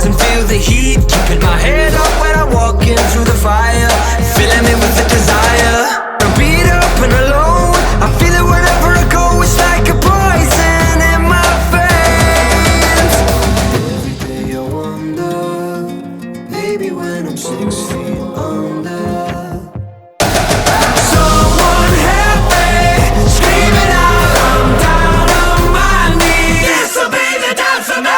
stars and feel the heat. Keeping my head up when I'm walking through the fire, filling me with the desire. I'm beat up and alone, I feel it wherever I go. It's like a poison in my veins. Every day I wonder, maybe when I'm 6 feet under, someone help me, screaming out, I'm down on my knees. This will be the dance for me.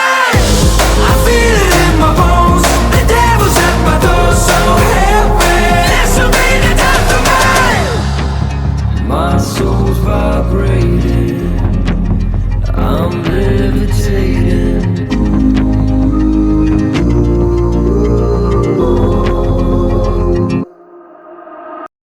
I feel it in my bones, the devil's at my door, so help me. This will be the dance for me. My soul's vibrating.